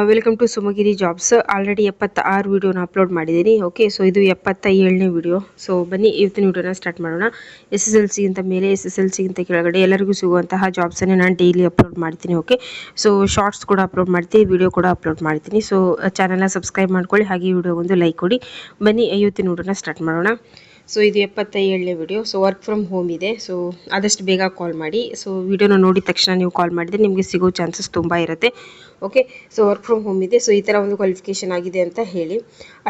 Welcome to Sumagiri jobs. Already 76 ವಿಡಿಯೋನ upload ಮಾಡಿದ್ದೀನಿ. Okay, so ಇದು 77ನೇ ವಿಡಿಯೋ. ಸೊ ಬನ್ನಿ ಇವತ್ತಿನ ವಿಡಿಯೋನ ಸ್ಟಾರ್ಟ್ ಮಾಡೋಣ. SSLC ಗಿಂತ ಮೇಲೆ, SSLC ಗಿಂತ ಕೆಳಗಡೆ ಎಲ್ಲರಿಗೂ ಸಿಗುವಂತಹ ಜಾಬ್ಸನ್ನೇ ನಾನು ಡೈಲಿ ಅಪ್ಲೋಡ್ ಮಾಡ್ತೀನಿ. ಓಕೆ, ಸೊ ಶಾರ್ಟ್ಸ್ ಕೂಡ ಅಪ್ಲೋಡ್ ಮಾಡ್ತೀನಿ, ವಿಡಿಯೋ ಕೂಡ ಅಪ್ಲೋಡ್ ಮಾಡ್ತೀನಿ. ಸೊ ಚಾನಲ್ನ ಸಬ್ಸ್ಕ್ರೈಬ್ ಮಾಡ್ಕೊಳ್ಳಿ, ಹಾಗೆ ವಿಡಿಯೋಗೊಂದು ಲೈಕ್ ಕೊಡಿ. ಬನ್ನಿ ಇವತ್ತಿನ ವಿಡಿಯೋನ ಸ್ಟಾರ್ಟ್ ಮಾಡೋಣ. ಸೊ ಇದು 77ನೇ video. So work from home ಇದೆ. ಸೊ ಆದಷ್ಟು ಬೇಗ ಕಾಲ್ ಮಾಡಿ. ಸೊ ವಿಡಿಯೋನ ನೋಡಿದ ತಕ್ಷಣ ನೀವು ಕಾಲ್ ಮಾಡಿದರೆ ನಿಮಗೆ ಸಿಗೋ ಚಾನ್ಸಸ್ ತುಂಬ ಇರುತ್ತೆ. Okay, so work from home ಇದೆ. ಸೊ ಈ ಥರ ಒಂದು ಕ್ವಾಲಿಫಿಕೇಷನ್ ಆಗಿದೆ ಅಂತ ಹೇಳಿ.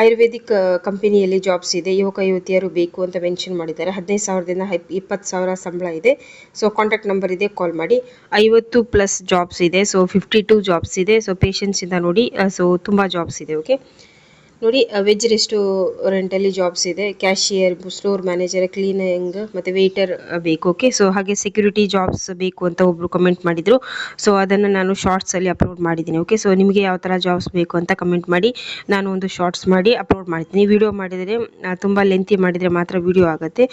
ಆಯುರ್ವೇದಿಕ್ ಕಂಪನಿಯಲ್ಲಿ ಜಾಬ್ಸ್ ಇದೆ. ಯುವಕ ಯುವತಿಯರು ಬೇಕು ಅಂತ ಮೆನ್ಷನ್ ಮಾಡಿದ್ದಾರೆ. 15,000ದಿಂದ 20,000 ಸಂಬಳ ಇದೆ. ಸೊ ಕಾಂಟ್ಯಾಕ್ಟ್ ನಂಬರ್ ಇದೆ, ಕಾಲ್ ಮಾಡಿ. 50+ ಜಾಬ್ಸ್ ಇದೆ. ಸೊ 52 ಜಾಬ್ಸ್ ಇದೆ. ಸೊ ಪೇಷನ್ಸಿಂದ ನೋಡಿ. ಸೊ ತುಂಬ ಜಾಬ್ಸ್ ಇದೆ. ಓಕೆ ನೋಡಿ, ವೆಜ್ ರೆಸ್ಟೋರೆಂಟಲ್ಲಿ ಜಾಬ್ಸ್ ಇದೆ. ಕ್ಯಾಶಿಯರ್, ಸ್ಟೋರ್ ಮ್ಯಾನೇಜರ್, ಕ್ಲೀನಿಂಗ್ ಮತ್ತು ವೇಟರ್ ಬೇಕು. ಓಕೆ, ಸೊ ಹಾಗೆ ಸೆಕ್ಯೂರಿಟಿ ಜಾಬ್ಸ್ ಬೇಕು ಅಂತ ಒಬ್ಬರು ಕಮೆಂಟ್ ಮಾಡಿದರು. ಸೊ ಅದನ್ನು ನಾನು ಶಾರ್ಟ್ಸಲ್ಲಿ ಅಪ್ಲೋಡ್ ಮಾಡಿದ್ದೀನಿ. ಓಕೆ, ಸೊ ನಿಮಗೆ ಯಾವ ಥರ ಜಾಬ್ಸ್ ಬೇಕು ಅಂತ ಕಮೆಂಟ್ ಮಾಡಿ, ನಾನು ಒಂದು ಶಾರ್ಟ್ಸ್ ಮಾಡಿ ಅಪ್ಲೋಡ್ ಮಾಡ್ತೀನಿ. ವಿಡಿಯೋ ಮಾಡಿದರೆ ತುಂಬ ಲೆಂತಿ ಮಾಡಿದರೆ ಮಾತ್ರ ವಿಡಿಯೋ ಆಗುತ್ತೆ.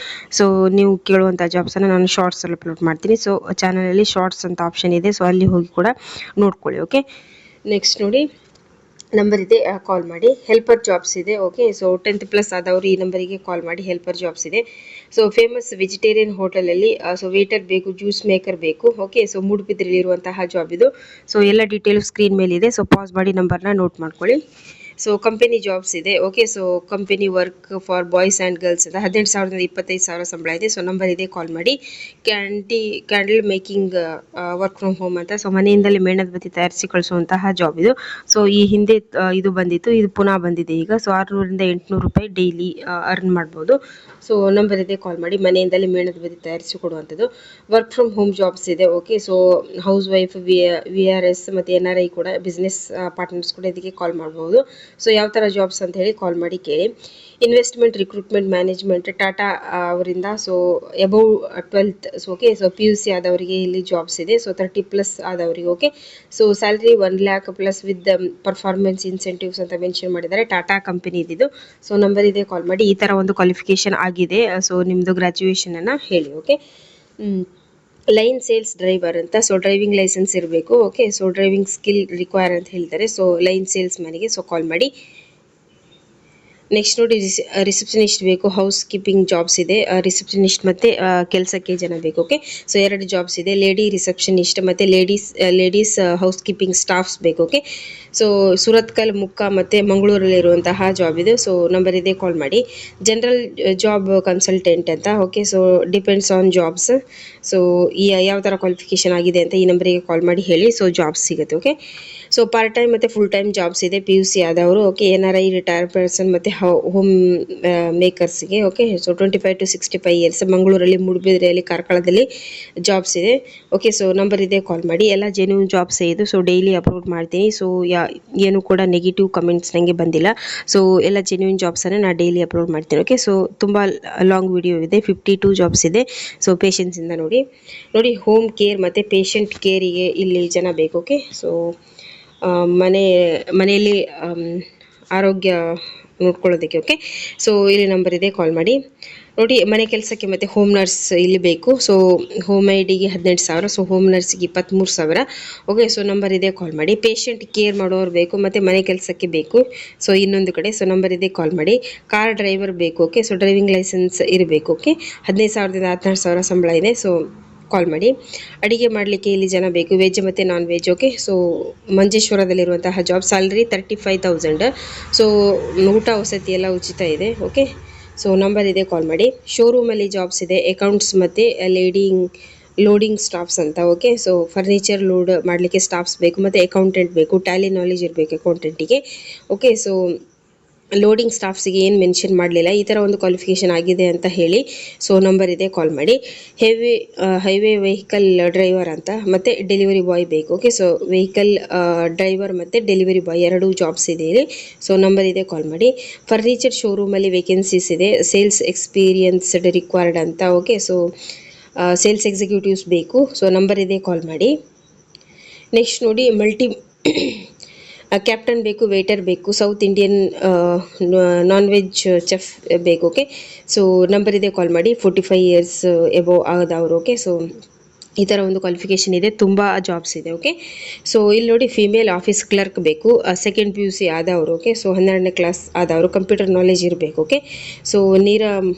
ಸೊ ನೀವು ಕೇಳುವಂಥ ಜಾಬ್ಸನ್ನು ನಾನು ಶಾರ್ಟ್ಸಲ್ಲಿ ಅಪ್ಲೋಡ್ ಮಾಡ್ತೀನಿ. ಸೊ ಚಾನಲಲ್ಲಿ ಶಾರ್ಟ್ಸ್ ಅಂತ ಆಪ್ಷನ್ ಇದೆ. ಸೊ ಅಲ್ಲಿ ಹೋಗಿ ಕೂಡ ನೋಡ್ಕೊಳ್ಳಿ. ಓಕೆ, ನೆಕ್ಸ್ಟ್ ನೋಡಿ, ನಂಬರ್ ಇದೆ, ಕಾಲ್ ಮಾಡಿ. ಹೆಲ್ಪರ್ ಜಾಬ್ಸ್ ಇದೆ. ಓಕೆ, ಸೊ 10th+ ಆದವರು ಈ ನಂಬರಿಗೆ ಕಾಲ್ ಮಾಡಿ. ಹೆಲ್ಪರ್ ಜಾಬ್ಸ್ ಇದೆ. ಸೊ ಫೇಮಸ್ ವೆಜಿಟೇರಿಯನ್ ಹೋಟೆಲಲ್ಲಿ ಸೊ ವೇಟರ್ ಬೇಕು, ಜ್ಯೂಸ್ ಮೇಕರ್ ಬೇಕು. ಓಕೆ, ಸೊ ಮೂಡುಬಿದ್ರೆಯಲ್ಲಿರುವಂತಹ ಜಾಬ್ ಇದು. ಸೊ ಎಲ್ಲ ಡೀಟೇಲ್ ಸ್ಕ್ರೀನ್ ಮೇಲೆ ಇದೆ. ಸೊ ಪಾಸ್ ಮಾಡಿ ನಂಬರ್ನ ನೋಟ್ ಮಾಡ್ಕೊಳ್ಳಿ. ಸೊ ಕಂಪನಿ ಜಾಬ್ಸ್ ಇದೆ. Okay, so company work for boys and girls ಅಂತ 18,000ದಿಂದ 25,000 ಸಂಬಳ ಇದೆ. ಸೊ ನಂಬರ್ ಇದೆ, ಕಾಲ್ ಮಾಡಿ. Candle making work from home ಅಂತ. ಸೊ ಮನೆಯಿಂದಲೇ ಮೇಣದ ಬತ್ತಿ ತಯಾರಿಸಿ ಕಳಿಸುವಂತಹ ಜಾಬ್ ಇದು. ಸೊ ಈ ಹಿಂದೆ ಇದು ಬಂದಿತ್ತು, ಇದು ಪುನಃ ಬಂದಿದೆ ಈಗ. ಸೊ 600ರಿಂದ 800 ರೂಪಾಯಿ ಡೈಲಿ ಅರ್ನ್ ಮಾಡ್ಬೋದು. ಸೊ ನಂಬರ್ ಇದೆ, ಕಾಲ್ ಮಾಡಿ. ಮನೆಯಿಂದಲೇ ಮೇಣದ ಬತ್ತಿ ತಯಾರಿಸಿ ಕೊಡುವಂಥದ್ದು. ವರ್ಕ್ ಫ್ರಮ್ ಹೋಮ್ ಜಾಬ್ಸ್ ಇದೆ. Okay, so house wife, VRS ಮತ್ತು NRI ಕೂಡ, ಬಿಸ್ನೆಸ್ ಪಾರ್ಟ್ನರ್ಸ್ ಕೂಡ ಇದಕ್ಕೆ ಕಾಲ್ ಮಾಡ್ಬೋದು. ಸೊ ಯಾವ ಥರ ಜಾಬ್ಸ್ ಅಂತ ಹೇಳಿ ಕಾಲ್ ಮಾಡಿ ಕೇಳಿ. ಇನ್ವೆಸ್ಟ್ಮೆಂಟ್ ರಿಕ್ರೂಟ್ಮೆಂಟ್ ಮ್ಯಾನೇಜ್ಮೆಂಟ್, ಟಾಟಾ ಅವರಿಂದ. So above 12th. So okay, so PUC ಆದವರಿಗೆ ಇಲ್ಲಿ ಜಾಬ್ಸ್ ಇದೆ. ಸೊ 30+ ಆದವರಿಗೆ. Okay, so salary 1 lakh plus with performance incentives ಅಂತ ಮೆನ್ಷನ್ ಮಾಡಿದ್ದಾರೆ. ಟಾಟಾ ಕಂಪನಿ ಇದ್ದಿದ್ದು. ಸೊ ನಂಬರ್ ಇದೆ, ಕಾಲ್ ಮಾಡಿ. ಈ ಥರ ಒಂದು ಕ್ವಾಲಿಫಿಕೇಷನ್ ಆಗಿದೆ. ಸೊ ನಿಮ್ಮದು ಗ್ರ್ಯಾಜುಯೇಷನನ್ನು ಹೇಳಿ. ಓಕೆ, ಲೈನ್ ಸೇಲ್ಸ್ ಡ್ರೈವರ್ ಅಂತ. ಸೊ ಡ್ರೈವಿಂಗ್ ಲೈಸೆನ್ಸ್ ಇರಬೇಕು. Okay, so driving skill require ಅಂತ ಹೇಳ್ತಾರೆ. ಸೊ ಲೈನ್ ಸೇಲ್ಸ್ ಮ್ಯಾನಿಗೆ. ಸೊ ಕಾಲ್ ಮಾಡಿ. ನೆಕ್ಸ್ಟ್ ನೋಡಿ, ರಿಸೆಪ್ಷನಿಸ್ಟ್ ಬೇಕು. ಹೌಸ್ ಕೀಪಿಂಗ್ ಜಾಬ್ಸ್ ಇದೆ. ರಿಸೆಪ್ಷನಿಸ್ಟ್ ಮತ್ತು ಕೆಲಸಕ್ಕೆ ಜನ ಬೇಕು. ಓಕೆ, ಸೊ 2 ಜಾಬ್ಸ್ ಇದೆ. ಲೇಡಿ ರಿಸೆಪ್ಷನಿಸ್ಟ್ ಮತ್ತು ಲೇಡೀಸ್ ಹೌಸ್ ಕೀಪಿಂಗ್ ಸ್ಟಾಫ್ಸ್ ಬೇಕು. ಓಕೆ, ಸೊ ಸುರತ್ಕಲ್, ಮುಕ್ಕ ಮತ್ತು ಮಂಗಳೂರಲ್ಲಿರುವಂತಹ ಜಾಬ್ ಇದೆ. ಸೊ ನಂಬರ್ ಇದೆ, ಕಾಲ್ ಮಾಡಿ. ಜನರಲ್ ಜಾಬ್ ಕನ್ಸಲ್ಟೆಂಟ್ ಅಂತ. Okay, so depends on jobs. So ಯಾವ ಥರ ಕ್ವಾಲಿಫಿಕೇಷನ್ ಆಗಿದೆ ಅಂತ ಈ ನಂಬರಿಗೆ ಕಾಲ್ ಮಾಡಿ ಹೇಳಿ. ಸೊ ಜಾಬ್ಸ್ ಸಿಗುತ್ತೆ. ಓಕೆ, ಸೊ ಪಾರ್ಟ್ ಟೈಮ್ ಮತ್ತು ಫುಲ್ ಟೈಮ್ ಜಾಬ್ಸ್ ಇದೆ. PUC ಆದವರು. ಓಕೆ, NRI, ರಿಟೈರ್ಡ್ ಪರ್ಸನ್ ಮತ್ತು ಹೋಮ್ ಮೇಕರ್ಸ್ಗೆ. Okay, so 25 to 65 years. ಮಂಗಳೂರಲ್ಲಿ, ಮೂಡುಬಿದ್ರೆಯಲ್ಲಿ, ಕಾರ್ಕಳದಲ್ಲಿ ಜಾಬ್ಸ್ ಇದೆ. ಓಕೆ, ಸೊ ನಂಬರ್ ಇದೆ, ಕಾಲ್ ಮಾಡಿ. ಎಲ್ಲ ಜೆನ್ಯೂನ್ ಜಾಬ್ಸ್ ಇದು. ಸೊ ಡೈಲಿ ಅಪ್ಲೋಡ್ ಮಾಡ್ತೀನಿ. ಸೊ ಏನು ಕೂಡ ನೆಗೆಟಿವ್ ಕಮೆಂಟ್ಸ್ ನನಗೆ ಬಂದಿಲ್ಲ. ಸೊ ಎಲ್ಲ ಜೆನ್ಯೂನ್ ಜಾಬ್ಸನ್ನು ನಾನು ಡೈಲಿ ಅಪ್ಲೋಡ್ ಮಾಡ್ತೀನಿ. ಓಕೆ, ಸೊ ತುಂಬ ಲಾಂಗ್ ವಿಡಿಯೋ ಇದೆ. 52 ಜಾಬ್ಸ್ ಇದೆ. ಸೊ ಪೇಷನ್ಸಿಂದ ನೋಡಿ. ಹೋಮ್ ಕೇರ್ ಮತ್ತು ಪೇಷಂಟ್ ಕೇರಿಗೆ ಇಲ್ಲಿ ಜನ ಬೇಕು. ಓಕೆ, ಸೊ ಮನೆಯಲ್ಲಿ ಆರೋಗ್ಯ ನೋಡ್ಕೊಳ್ಳೋದಕ್ಕೆ. ಓಕೆ, ಸೊ ಇಲ್ಲಿ ನಂಬರ್ ಇದೆ, ಕಾಲ್ ಮಾಡಿ. ನೋಡಿ, ಮನೆ ಕೆಲಸಕ್ಕೆ ಮತ್ತು ಹೋಮ್ ನರ್ಸ್ ಇಲ್ಲಿ ಬೇಕು. ಸೊ ಹೋಮ್ ಐಡಿಗೆ 18,000. ಸೊ ಹೋಮ್ ನರ್ಸಿಗೆ 23,000. ಓಕೆ, ಸೊ ನಂಬರ್ ಇದೆ, ಕಾಲ್ ಮಾಡಿ. ಪೇಷಂಟ್ ಕೇರ್ ಮಾಡೋರು ಬೇಕು ಮತ್ತು ಮನೆ ಕೆಲಸಕ್ಕೆ ಬೇಕು. ಸೊ ಇನ್ನೊಂದು ಕಡೆ. ಸೊ ನಂಬರ್ ಇದೆ, ಕಾಲ್ ಮಾಡಿ. ಕಾರ್ ಡ್ರೈವರ್ ಬೇಕು. ಓಕೆ, ಸೊ ಡ್ರೈವಿಂಗ್ ಲೈಸೆನ್ಸ್ ಇರಬೇಕು. ಓಕೆ, 15,000ದಿಂದ 16,000 ಸಂಬಳ ಇದೆ. ಸೊ ಕಾಲ್ ಮಾಡಿ. ಅಡಿಗೆ ಮಾಡಲಿಕ್ಕೆ ಇಲ್ಲಿ ಜನ ಬೇಕು, ವೆಜ್ ಮತ್ತು ನಾನ್ ವೆಜ್. ಓಕೆ, ಸೊ ಮಂಜೇಶ್ವರದಲ್ಲಿರುವಂತಹ ಜಾಬ್. ಸ್ಯಾಲ್ರಿ 35,000. ಸೊ ಊಟ ವಸತಿ ಎಲ್ಲ ಉಚಿತ ಇದೆ. ಓಕೆ, ಸೊ ನಂಬರ್ ಇದೆ, ಕಾಲ್ ಮಾಡಿ. ಶೋರೂಮಲ್ಲಿ ಜಾಬ್ಸ್ ಇದೆ. ಅಕೌಂಟ್ಸ್ ಮತ್ತು ಲೋಡಿಂಗ್ ಸ್ಟಾಫ್ಸ್ ಅಂತ. ಓಕೆ, ಸೊ ಫರ್ನಿಚರ್ ಲೋಡ್ ಮಾಡಲಿಕ್ಕೆ ಸ್ಟಾಫ್ಸ್ ಬೇಕು ಮತ್ತು ಅಕೌಂಟೆಂಟ್ ಬೇಕು. ಟ್ಯಾಲಿ ನಾಲೆಜ್ ಇರಬೇಕು ಅಕೌಂಟೆಂಟಿಗೆ. ಓಕೆ, ಸೊ ಲೋಡಿಂಗ್ ಸ್ಟಾಫ್ಸಿಗೆ ಏನು ಮೆನ್ಷನ್ ಮಾಡಲಿಲ್ಲ. ಈ ಥರ ಒಂದು ಕ್ವಾಲಿಫಿಕೇಷನ್ ಆಗಿದೆ ಅಂತ ಹೇಳಿ. ಸೊ ನಂಬರ್ ಇದೆ, ಕಾಲ್ ಮಾಡಿ. ಹೈವೇ ವೆಹಿಕಲ್ ಡ್ರೈವರ್ ಅಂತ ಮತ್ತು ಡೆಲಿವರಿ ಬಾಯ್ ಬೇಕು. ಓಕೆ, ಸೊ ವೆಹಿಕಲ್ ಡ್ರೈವರ್ ಮತ್ತು ಡೆಲಿವರಿ ಬಾಯ್ 2 ಜಾಬ್ಸ್ ಇದೆ ಇಲ್ಲಿ. ಸೊ ನಂಬರ್ ಇದೆ, ಕಾಲ್ ಮಾಡಿ. ಫರ್ನಿಚರ್ ಶೋರೂಮಲ್ಲಿ ವೇಕೆನ್ಸೀಸ್ ಇದೆ. ಸೇಲ್ಸ್ ಎಕ್ಸ್ಪೀರಿಯನ್ಸ್ಡ್ ರಿಕ್ವೈರ್ಡ್ ಅಂತ. ಓಕೆ, ಸೊ ಸೇಲ್ಸ್ ಎಕ್ಸಿಕ್ಯೂಟಿವ್ಸ್ ಬೇಕು. ಸೊ ನಂಬರ್ ಇದೆ, ಕಾಲ್ ಮಾಡಿ. ನೆಕ್ಸ್ಟ್ ನೋಡಿ, ಕ್ಯಾಪ್ಟನ್ ಬೇಕು, ವೇಟರ್ ಬೇಕು. South Indian non veg chef ಬೇಕು. ಓಕೆ, ಸೊ ನಂಬರ್ ಇದೆ, ಕಾಲ್ ಮಾಡಿ. 45 years ಎಬೋ ಆದವರು. ಓಕೆ, ಸೊ ಈ ಥರ ಒಂದು ಕ್ವಾಲಿಫಿಕೇಷನ್ ಇದೆ, ತುಂಬ ಜಾಬ್ಸ್ ಇದೆ. ಓಕೆ, ಸೊ ಇಲ್ಲಿ ನೋಡಿ ಫಿಮೇಲ್ ಆಫೀಸ್ ಕ್ಲರ್ಕ್ ಬೇಕು, ಸೆಕೆಂಡ್ PUC ಆದವರು. ಓಕೆ, ಸೊ 12ನೇ ಕ್ಲಾಸ್ ಆದವರು, ಕಂಪ್ಯೂಟರ್ ನಾಲೆಜ್ ಇರಬೇಕು. ಓಕೆ, ಸೊ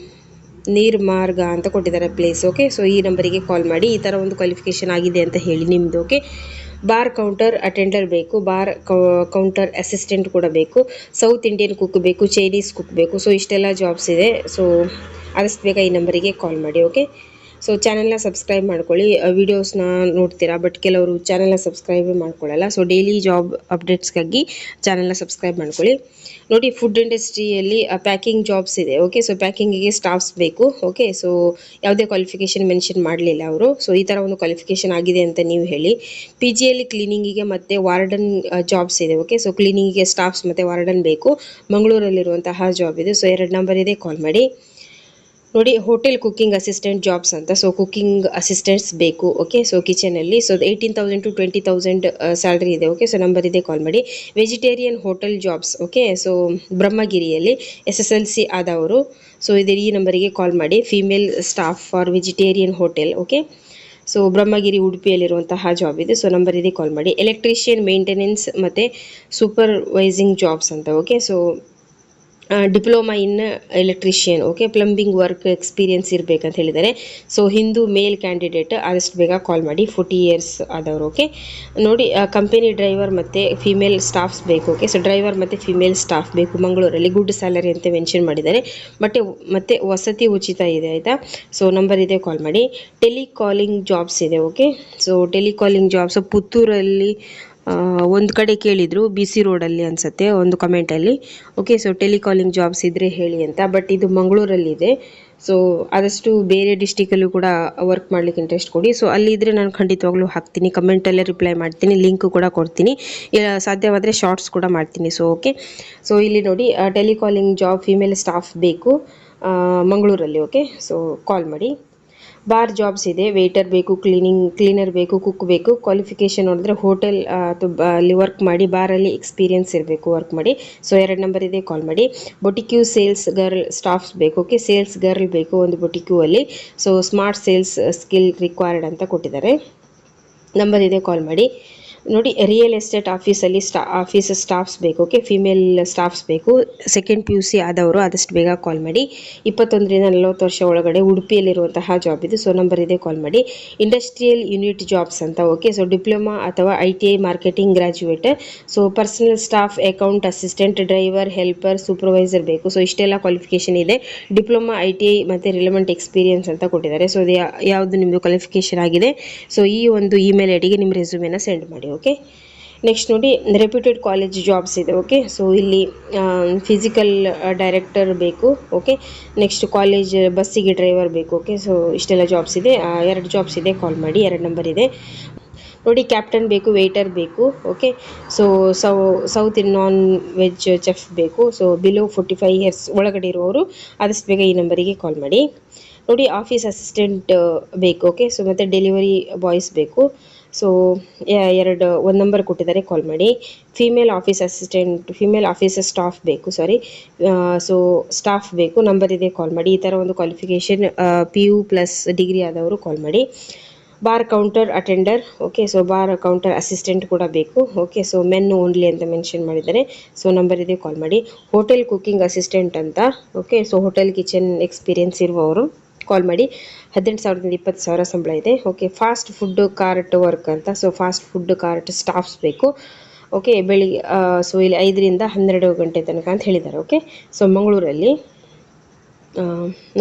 ನೀರ್ ಮಾರ್ಗ ಅಂತ ಕೊಟ್ಟಿದ್ದಾರೆ ಪ್ಲೇಸ್. ಓಕೆ, ಸೊ ಈ ನಂಬರಿಗೆ ಕಾಲ್ ಮಾಡಿ. ಈ ಥರ ಒಂದು ಕ್ವಾಲಿಫಿಕೇಷನ್ ಆಗಿದೆ ಅಂತ ಹೇಳಿ ನಿಮ್ಮದು. ಓಕೆ, ಬಾರ್ ಕೌಂಟರ್ ಅಟೆಂಡರ್ ಬೇಕು, ಬಾರ್ ಕೌಂಟರ್ ಅಸಿಸ್ಟೆಂಟ್ ಕೂಡ ಬೇಕು, ಸೌತ್ ಇಂಡಿಯನ್ ಕುಕ್ ಬೇಕು, ಚೈನೀಸ್ ಕುಕ್ ಬೇಕು. ಸೊ ಇಷ್ಟೆಲ್ಲ ಜಾಬ್ಸ್ ಇದೆ. ಸೊ ಆದಷ್ಟು ಬೇಗ ಈ ನಂಬರಿಗೆ ಕಾಲ್ ಮಾಡಿ. ಓಕೆ, ಸೊ ಚಾನಲ್ನ ಸಬ್ಸ್ಕ್ರೈಬ್ ಮಾಡ್ಕೊಳ್ಳಿ. ವೀಡಿಯೋಸ್ನ ನೋಡ್ತೀರಾ, ಬಟ್ ಕೆಲವರು ಚಾನಲ್ನ ಸಬ್ಸ್ಕ್ರೈಬೇ ಮಾಡ್ಕೊಳ್ಳಲ್ಲ. ಸೊ ಡೈಲಿ ಜಾಬ್ ಅಪ್ಡೇಟ್ಸ್ಗಾಗಿ ಚಾನಲ್ನ ಸಬ್ಸ್ಕ್ರೈಬ್ ಮಾಡ್ಕೊಳ್ಳಿ. ನೋಡಿ, ಫುಡ್ ಇಂಡಸ್ಟ್ರಿಯಲ್ಲಿ ಪ್ಯಾಕಿಂಗ್ ಜಾಬ್ಸ್ ಇದೆ. ಓಕೆ, ಸೊ ಪ್ಯಾಕಿಂಗಿಗೆ ಸ್ಟಾಫ್ಸ್ ಬೇಕು. ಓಕೆ, ಸೊ ಯಾವುದೇ ಕ್ವಾಲಿಫಿಕೇಷನ್ ಮೆನ್ಷನ್ ಮಾಡಲಿಲ್ಲ ಅವರು. ಸೊ ಈ ಥರ ಒಂದು ಕ್ವಾಲಿಫಿಕೇಷನ್ ಆಗಿದೆ ಅಂತ ನೀವು ಹೇಳಿ. PGಯಲ್ಲಿ ಕ್ಲೀನಿಂಗಿಗೆ ಮತ್ತು ವಾರ್ಡನ್ ಜಾಬ್ಸ್ ಇದೆ. ಓಕೆ, ಸೊ ಕ್ಲೀನಿಂಗಿಗೆ ಸ್ಟಾಫ್ಸ್ ಮತ್ತು ವಾರ್ಡನ್ ಬೇಕು. ಮಂಗಳೂರಲ್ಲಿರುವಂತಹ ಜಾಬ್ ಇದೆ. ಸೊ 2 ನಂಬರ್ ಇದೆ, ಕಾಲ್ ಮಾಡಿ. ನೋಡಿ, ಹೋಟೆಲ್ ಕುಕ್ಕಿಂಗ್ ಅಸಿಸ್ಟೆಂಟ್ ಜಾಬ್ಸ್ ಅಂತ. ಸೊ ಕುಕ್ಕಿಂಗ್ ಅಸಿಸ್ಟೆಂಟ್ಸ್ ಬೇಕು. ಓಕೆ, ಸೊ ಕಿಚನಲ್ಲಿ. ಸೊ 18,000 to 20,000 ಸ್ಯಾಲ್ರಿ ಇದೆ. ಓಕೆ, ಸೊ ನಂಬರ್ ಇದೆ, ಕಾಲ್ ಮಾಡಿ. Vegetarian hotel jobs. Okay, so ಬ್ರಹ್ಮಗಿರಿಯಲ್ಲಿ SSLC ಆದವರು. ಸೊ ಈ ನಂಬರಿಗೆ ಕಾಲ್ ಮಾಡಿ. Female staff for vegetarian hotel. Okay, so Brahmagiri ಉಡುಪಿಯಲ್ಲಿರುವಂತಹ job ಇದೆ. ಸೊ ನಂಬರ್ ಇದೆ, ಕಾಲ್ ಮಾಡಿ. ಎಲೆಕ್ಟ್ರಿಷಿಯನ್ ಮೇಂಟೆನೆನ್ಸ್ ಮತ್ತು ಸೂಪರ್ವೈಸಿಂಗ್ ಜಾಬ್ಸ್ ಅಂತ. Okay, so diploma in electrician. Okay, plumbing work experience ಇರಬೇಕಂತ ಹೇಳಿದ್ದಾರೆ. ಸೊ ಹಿಂದೂ ಮೇಲ್ ಕ್ಯಾಂಡಿಡೇಟ್, ಆದಷ್ಟು ಬೇಗ ಕಾಲ್ ಮಾಡಿ. 40 years ಆದವರು. ಓಕೆ, ನೋಡಿ, ಕಂಪನಿ ಡ್ರೈವರ್ ಮತ್ತು ಫಿಮೇಲ್ ಸ್ಟಾಫ್ಸ್ ಬೇಕು. ಓಕೆ, ಸೊ ಡ್ರೈವರ್ ಮತ್ತು ಫಿಮೇಲ್ ಸ್ಟಾಫ್ ಬೇಕು. ಮಂಗಳೂರಲ್ಲಿ ಗುಡ್ ಸ್ಯಾಲರಿ ಅಂತ ಮೆನ್ಷನ್ ಮಾಡಿದ್ದಾರೆ. ಮತ್ತು ವಸತಿ ಉಚಿತ ಇದೆ, ಆಯಿತಾ. ಸೊ ನಂಬರ್ ಇದೆ, ಕಾಲ್ ಮಾಡಿ. ಟೆಲಿಕಾಲಿಂಗ್ ಜಾಬ್ಸ್ ಇದೆ. ಓಕೆ, ಸೊ ಟೆಲಿಕಾಲಿಂಗ್ ಜಾಬ್ಸ್ ಪುತ್ತೂರಲ್ಲಿ ಒಂದು ಕಡೆ ಕೇಳಿದರು, BC ರೋಡಲ್ಲಿ ಅನಿಸುತ್ತೆ ಒಂದು ಕಮೆಂಟಲ್ಲಿ. ಓಕೆ, ಸೊ ಟೆಲಿಕಾಲಿಂಗ್ ಜಾಬ್ಸ್ ಇದ್ದರೆ ಹೇಳಿ ಅಂತ. ಬಟ್ ಇದು ಮಂಗಳೂರಲ್ಲಿದೆ. ಸೊ ಆದಷ್ಟು ಬೇರೆ ಡಿಸ್ಟಿಕಲ್ಲೂ ಕೂಡ ವರ್ಕ್ ಮಾಡಲಿಕ್ಕೆ ಇಂಟ್ರೆಸ್ಟ್ ಕೊಡಿ. ಸೊ ಅಲ್ಲಿದ್ದರೆ ನಾನು ಖಂಡಿತವಾಗ್ಲೂ ಹಾಕ್ತೀನಿ, ಕಮೆಂಟಲ್ಲೇ ರಿಪ್ಲೈ ಮಾಡ್ತೀನಿ, ಲಿಂಕ್ ಕೂಡ ಕೊಡ್ತೀನಿ, ಸಾಧ್ಯವಾದರೆ ಶಾರ್ಟ್ಸ್ ಕೂಡ ಮಾಡ್ತೀನಿ. ಸೊ ಓಕೆ, ಸೊ ಇಲ್ಲಿ ನೋಡಿ, ಟೆಲಿಕಾಲಿಂಗ್ ಜಾಬ್ ಫಿಮೇಲ್ ಸ್ಟಾಫ್ ಬೇಕು ಮಂಗಳೂರಲ್ಲಿ. ಓಕೆ, ಸೊ ಕಾಲ್ ಮಾಡಿ. ಬಾರ್ ಜಾಬ್ಸ್ ಇದೆ, ವೇಟರ್ ಬೇಕು, ಕ್ಲೀನರ್ ಬೇಕು, ಕುಕ್ ಬೇಕು. ಕ್ವಾಲಿಫಿಕೇಷನ್ ನೋಡಿದ್ರೆ ಹೋಟೆಲ್ ಅಲ್ಲಿ ವರ್ಕ್ ಮಾಡಿ, ಬಾರಲ್ಲಿ ಎಕ್ಸ್ಪೀರಿಯನ್ಸ್ ಇರಬೇಕು, ವರ್ಕ್ ಮಾಡಿ. ಸೊ 2 ನಂಬರ್ ಇದೆ, ಕಾಲ್ ಮಾಡಿ. ಬೊಟಿಕ್ಯೂ ಸೇಲ್ಸ್ ಗರ್ಲ್ ಸ್ಟಾಫ್ಸ್ ಬೇಕು. ಓಕೆ, ಸೇಲ್ಸ್ ಗರ್ಲ್ ಬೇಕು ಒಂದು ಬೊಟಿಕ್ಯೂ ಅಲ್ಲಿ. So smart sales skill required ಅಂತ ಕೊಟ್ಟಿದ್ದಾರೆ. ನಂಬರ್ ಇದೆ, ಕಾಲ್ ಮಾಡಿ. ನೋಡಿ, ರಿಯಲ್ ಎಸ್ಟೇಟ್ ಆಫೀಸಲ್ಲಿ ಆಫೀಸ್ ಸ್ಟಾಫ್ಸ್ ಬೇಕು. ಓಕೆ, ಫಿಮೇಲ್ ಸ್ಟಾಫ್ಸ್ ಬೇಕು. ಸೆಕೆಂಡ್ PUC ಆದವರು, ಆದಷ್ಟು ಬೇಗ ಕಾಲ್ ಮಾಡಿ. 21 ರಿಂದ 40 ವರ್ಷ ಒಳಗಡೆ, ಉಡುಪಿಯಲ್ಲಿರುವಂತಹ ಜಾಬ್ ಇದು. ಸೊ ನಂಬರ್ ಇದೆ, ಕಾಲ್ ಮಾಡಿ. ಇಂಡಸ್ಟ್ರಿಯಲ್ ಯೂನಿಟ್ ಜಾಬ್ಸ್ ಅಂತ. ಓಕೆ, ಸೊ ಡಿಪ್ಲೊಮಾ ಅಥವಾ ITI marketing graduate. So personal staff, account assistant, driver, helper, supervisor ಬೇಕು. ಸೊ ಇಷ್ಟೆಲ್ಲ ಕ್ವಾಲಿಫಿಕೇಷನ್ ಇದೆ. ಡಿಪ್ಲೊಮಾ, ITI ಮತ್ತು ರಿಲೆವೆಂಟ್ ಎಕ್ಸ್ಪೀರಿಯನ್ಸ್ ಅಂತ ಕೊಟ್ಟಿದ್ದಾರೆ. ಸೊ ಯಾವುದು ನಿಮ್ಮದು ಕ್ವಾಲಿಫಿಕೇಷನ್ ಆಗಿದೆ, ಸೊ ಈ ಒಂದು ಇಮೇಲ್ ಐಡಿಗೆ ನಿಮ್ಮ ರೆಸ್ಯೂಮೇನ ಸೆಂಡ್ ಮಾಡಿ. ಓಕೆ, ನೆಕ್ಸ್ಟ್ ನೋಡಿ, ರೆಪ್ಯೂಟೆಡ್ ಕಾಲೇಜ್ ಜಾಬ್ಸ್ ಇದೆ. ಓಕೆ, ಸೊ ಇಲ್ಲಿ ಫಿಸಿಕಲ್ ಡೈರೆಕ್ಟರ್ ಬೇಕು. ಓಕೆ, ನೆಕ್ಸ್ಟ್ ಕಾಲೇಜ್ ಬಸ್ಸಿಗೆ ಡ್ರೈವರ್ ಬೇಕು. ಓಕೆ, ಸೊ ಇಷ್ಟೆಲ್ಲ ಜಾಬ್ಸ್ ಇದೆ. 2 ಜಾಬ್ಸ್ ಇದೆ, ಕಾಲ್ ಮಾಡಿ. 2 ನಂಬರ್ ಇದೆ. ನೋಡಿ, ಕ್ಯಾಪ್ಟನ್ ಬೇಕು, ವೇಟರ್ ಬೇಕು. Okay, so south non veg chef ಬೇಕು. ಸೊ ಬಿಲೋ 45 years ಒಳಗಡೆ ಇರುವವರು ಆದಷ್ಟು ಬೇಗ ಈ ನಂಬರಿಗೆ ಕಾಲ್ ಮಾಡಿ. ನೋಡಿ, ಆಫೀಸ್ ಅಸಿಸ್ಟೆಂಟ್ ಬೇಕು. ಓಕೆ, ಸೊ ಮತ್ತು ಡೆಲಿವರಿ ಬಾಯ್ಸ್ ಬೇಕು. ಸೊ 1 ನಂಬರ್ ಕೊಟ್ಟಿದ್ದಾರೆ, ಕಾಲ್ ಮಾಡಿ. Female office assistant, female office staff ಬೇಕು, ಸೊ ಸ್ಟಾಫ್ ಬೇಕು. ನಂಬರ್ ಇದೆ, ಕಾಲ್ ಮಾಡಿ. ಈ ಥರ ಒಂದು ಕ್ವಾಲಿಫಿಕೇಷನ್ PU ಪ್ಲಸ್ ಡಿಗ್ರಿ ಆದವರು ಕಾಲ್ ಮಾಡಿ. Bar counter attender. Okay, so bar counter assistant ಕೂಡ ಬೇಕು. ಓಕೆ, ಸೊ ಮೆನ್ ಓನ್ಲಿ ಅಂತ ಮೆನ್ಷನ್ ಮಾಡಿದ್ದಾರೆ. ಸೊ ನಂಬರ್ ಇದೆ, ಕಾಲ್ ಮಾಡಿ. ಹೋಟೆಲ್ ಕುಕ್ಕಿಂಗ್ ಅಸಿಸ್ಟೆಂಟ್ ಅಂತ. Okay, so hotel kitchen experience ಇರುವವರು ಕಾಲ್ ಮಾಡಿ. 18,000 ರಿಂದ 20,000 ಸಂಬಳ ಇದೆ. Okay, fast food cart work ಅಂತ. So fast food cart staffs ಬೇಕು. ಓಕೆ, ಬೆಳಿಗ್ಗೆ ಸೊ ಇಲ್ಲಿ 5 ರಿಂದ 12 ಗಂಟೆ ತನಕ ಅಂತ ಹೇಳಿದ್ದಾರೆ. ಓಕೆ, ಸೊ ಮಂಗಳೂರಲ್ಲಿ.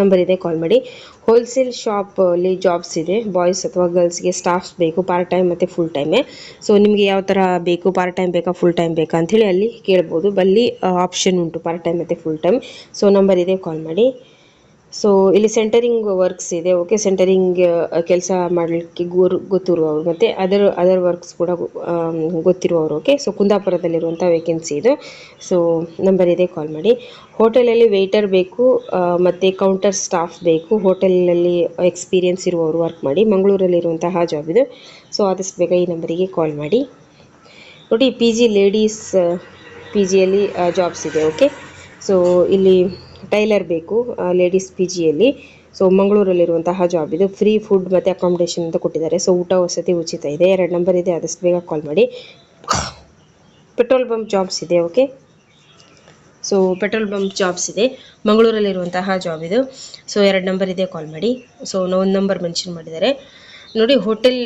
ನಂಬರ್ ಇದೆ, ಕಾಲ್ ಮಾಡಿ. ಹೋಲ್ಸೇಲ್ ಶಾಪಲ್ಲಿ ಜಾಬ್ಸ್ ಇದೆ. ಬಾಯ್ಸ್ ಅಥವಾ ಗರ್ಲ್ಸ್ಗೆ ಸ್ಟಾಫ್ಸ್ ಬೇಕು, ಪಾರ್ಟ್ ಟೈಮ್ ಮತ್ತು ಫುಲ್ ಟೈಮೇ. ಸೊ ನಿಮಗೆ ಯಾವ ಥರ ಬೇಕು, ಪಾರ್ಟ್ ಟೈಮ್ ಬೇಕಾ ಫುಲ್ ಟೈಮ್ ಬೇಕಾ ಅಂಥೇಳಿ ಅಲ್ಲಿ ಕೇಳ್ಬೋದು. ಅಲ್ಲಿ ಆಪ್ಷನ್ ಉಂಟು, ಪಾರ್ಟ್ ಟೈಮ್ ಮತ್ತು ಫುಲ್ ಟೈಮ್. ಸೊ ನಂಬರ್ ಇದೆ, ಕಾಲ್ ಮಾಡಿ. ಸೊ ಇಲ್ಲಿ ಸೆಂಟರಿಂಗ್ ವರ್ಕ್ಸ್ ಇದೆ. ಓಕೆ, ಸೆಂಟರಿಂಗ್ ಕೆಲಸ ಮಾಡಲಿಕ್ಕೆ ಗೊತ್ತಿರುವವರು ಮತ್ತು ಅದರ್ ವರ್ಕ್ಸ್ ಕೂಡ ಗೊತ್ತಿರುವವರು. ಓಕೆ, ಸೊ ಕುಂದಾಪುರದಲ್ಲಿರುವಂಥ ವೇಕೆನ್ಸಿ ಇದು. ಸೊ ನಂಬರ್ ಇದೆ, ಕಾಲ್ ಮಾಡಿ. ಹೋಟೆಲಲ್ಲಿ ವೇಟರ್ ಬೇಕು ಮತ್ತು ಕೌಂಟರ್ ಸ್ಟಾಫ್ ಬೇಕು. ಹೋಟೆಲಲ್ಲಿ ಎಕ್ಸ್ಪೀರಿಯನ್ಸ್ ಇರುವವರು ವರ್ಕ್ ಮಾಡಿ. ಮಂಗಳೂರಲ್ಲಿರುವಂತಹ ಜಾಬ್ ಇದು. ಸೊ ಆದಷ್ಟು ಬೇಗ ಈ ನಂಬರಿಗೆ ಕಾಲ್ ಮಾಡಿ. ನೋಡಿ, PG ಲೇಡೀಸ್ PGಯಲ್ಲಿ ಜಾಬ್ಸ್ ಇದೆ. ಓಕೆ, ಸೊ ಇಲ್ಲಿ ಟೈಲರ್ ಬೇಕು ಲೇಡೀಸ್ PGಯಲ್ಲಿ. ಸೊ ಮಂಗಳೂರಲ್ಲಿರುವಂತಹ ಜಾಬ್ ಇದು. ಫ್ರೀ ಫುಡ್ ಮತ್ತು ಅಕಾಮಿಡೇಷನ್ ಅಂತ ಕೊಟ್ಟಿದ್ದಾರೆ. ಸೊ ಊಟ ವಸತಿ ಉಚಿತ ಇದೆ. 2 ನಂಬರ್ ಇದೆ, ಆದಷ್ಟು ಬೇಗ ಕಾಲ್ ಮಾಡಿ. ಪೆಟ್ರೋಲ್ ಬಂಕ್ ಜಾಬ್ಸ್ ಇದೆ. Okay, so petrol bunk jobs ಇದೆ, ಮಂಗಳೂರಲ್ಲಿರುವಂತಹ ಜಾಬ್ ಇದು. ಸೊ 2 ನಂಬರ್ ಇದೆ, ಕಾಲ್ ಮಾಡಿ. ಸೊ 1 ನಂಬರ್ ಮೆನ್ಷನ್ ಮಾಡಿದ್ದಾರೆ ನೋಡಿ. ಹೋಟೆಲ್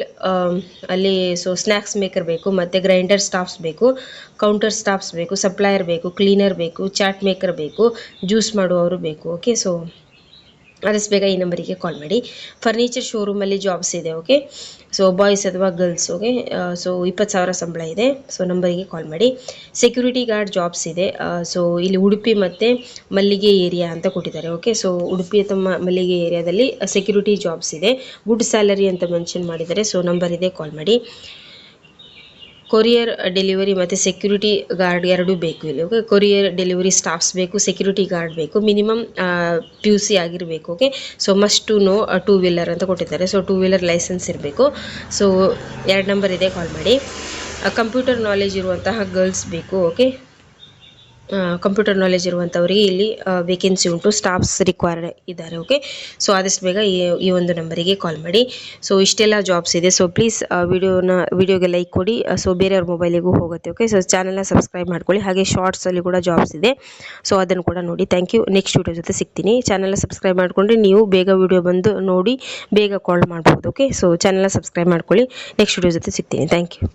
ಅಲ್ಲಿ ಸೊ ಸ್ನ್ಯಾಕ್ಸ್ ಮೇಕರ್ ಬೇಕು, ಮತ್ತು ಗ್ರೈಂಡರ್ ಸ್ಟಾಫ್ಸ್ ಬೇಕು, ಕೌಂಟರ್ ಸ್ಟಾಫ್ಸ್ ಬೇಕು, ಸಪ್ಲೈಯರ್ ಬೇಕು, ಕ್ಲೀನರ್ ಬೇಕು, ಚಾಟ್ ಮೇಕರ್ ಬೇಕು, ಜ್ಯೂಸ್ ಮಾಡುವವರು ಬೇಕು. ಓಕೆ, ಸೊ ಆದಷ್ಟು ಬೇಗ ಈ ನಂಬರಿಗೆ ಕಾಲ್ ಮಾಡಿ. ಫರ್ನಿಚರ್ ಶೋರೂಮಲ್ಲಿ ಜಾಬ್ಸ್ ಇದೆ. ಓಕೆ, ಸೊ ಬಾಯ್ಸ್ ಅಥವಾ ಗರ್ಲ್ಸ್. ಓಕೆ, ಸೊ 20,000 ಸಂಬಳ ಇದೆ. ಸೊ ನಂಬರಿಗೆ ಕಾಲ್ ಮಾಡಿ. ಸೆಕ್ಯೂರಿಟಿ ಗಾರ್ಡ್ ಜಾಬ್ಸ್ ಇದೆ. ಸೊ ಇಲ್ಲಿ ಉಡುಪಿ ಮತ್ತು ಮಲ್ಲಿಗೆ ಏರಿಯಾ ಅಂತ ಕೊಟ್ಟಿದ್ದಾರೆ. ಓಕೆ, ಸೊ ಉಡುಪಿ ಅಥವಾ ಮಲ್ಲಿಗೆ ಏರಿಯಾದಲ್ಲಿ ಸೆಕ್ಯೂರಿಟಿ ಜಾಬ್ಸ್ ಇದೆ. ಗುಡ್ ಸ್ಯಾಲರಿ ಅಂತ ಮೆನ್ಷನ್ ಮಾಡಿದ್ದಾರೆ. ಸೊ ನಂಬರ್ ಇದೆ, ಕಾಲ್ ಮಾಡಿ. ಕೊರಿಯರ್ ಡೆಲಿವರಿ ಮತ್ತು ಸೆಕ್ಯೂರಿಟಿ ಗಾರ್ಡ್ ಎರಡೂ ಬೇಕು ಇಲ್ಲಿ. ಓಕೆ, ಕೊರಿಯರ್ ಡೆಲಿವರಿ ಸ್ಟಾಫ್ಸ್ ಬೇಕು, ಸೆಕ್ಯೂರಿಟಿ ಗಾರ್ಡ್ ಬೇಕು, ಮಿನಿಮಮ್ PUC ಆಗಿರಬೇಕು. Okay, so must to know 2 wheeler ಅಂತ ಕೊಟ್ಟಿದ್ದಾರೆ. ಸೊ 2 ವೀಲರ್ ಲೈಸೆನ್ಸ್ ಇರಬೇಕು. ಸೊ 2 ನಂಬರ್ ಇದೆ, ಕಾಲ್ ಮಾಡಿ. ಕಂಪ್ಯೂಟರ್ ನಾಲೆಜ್ ಇರುವಂತಹ ಗರ್ಲ್ಸ್ ಬೇಕು. ಓಕೆ, ಕಂಪ್ಯೂಟರ್ ನಾಲೆಜ್ ಇರುವಂಥವರಿಗೆ ಇಲ್ಲಿ ವೇಕೆನ್ಸಿ ಉಂಟು, ಸ್ಟಾಫ್ಸ್ ರಿಕ್ವೈರ್ಡ್ ಇದ್ದಾರೆ. ಓಕೆ, ಸೊ ಆದಷ್ಟು ಬೇಗ ಈ ಒಂದು ನಂಬರಿಗೆ ಕಾಲ್ ಮಾಡಿ. ಸೊ ಇಷ್ಟೆಲ್ಲ ಜಾಬ್ಸ್ ಇದೆ. ಸೊ ಪ್ಲೀಸ್ ವಿಡಿಯೋಗೆ ಲೈಕ್ ಕೊಡಿ. ಸೊ ಬೇರೆಯವ್ರ ಮೊಬೈಲಿಗೂ ಹೋಗುತ್ತೆ. ಓಕೆ, ಸೊ ಚಾನಲ್ನ ಸಬ್ಸ್ಕ್ರೈಬ್ ಮಾಡ್ಕೊಳ್ಳಿ. ಹಾಗೆ ಶಾರ್ಟ್ಸಲ್ಲಿ ಕೂಡ ಜಾಬ್ಸ್ ಇದೆ, ಸೊ ಅದನ್ನು ಕೂಡ ನೋಡಿ. Thank you. ನೆಕ್ಸ್ಟ್ ವಿಡಿಯೋ ಜೊತೆ ಸಿಗ್ತೀನಿ. ಚಾನಲ್ನ ಸಬ್ಸ್ಕ್ರೈಬ್ ಮಾಡಿಕೊಂಡ್ರೆ ನೀವು ಬೇಗ ವಿಡಿಯೋ ಬಂದು ನೋಡಿ ಬೇಗ ಕಾಲ್ ಮಾಡ್ಬೋದು. ಓಕೆ, ಸೊ ಚಾನಲ್ನ ಸಬ್ಸ್ಕ್ರೈಬ್ ಮಾಡ್ಕೊಳ್ಳಿ. ನೆಕ್ಸ್ಟ್ ವಿಡಿಯೋ ಜೊತೆ ಸಿಗ್ತೀನಿ. Thank you.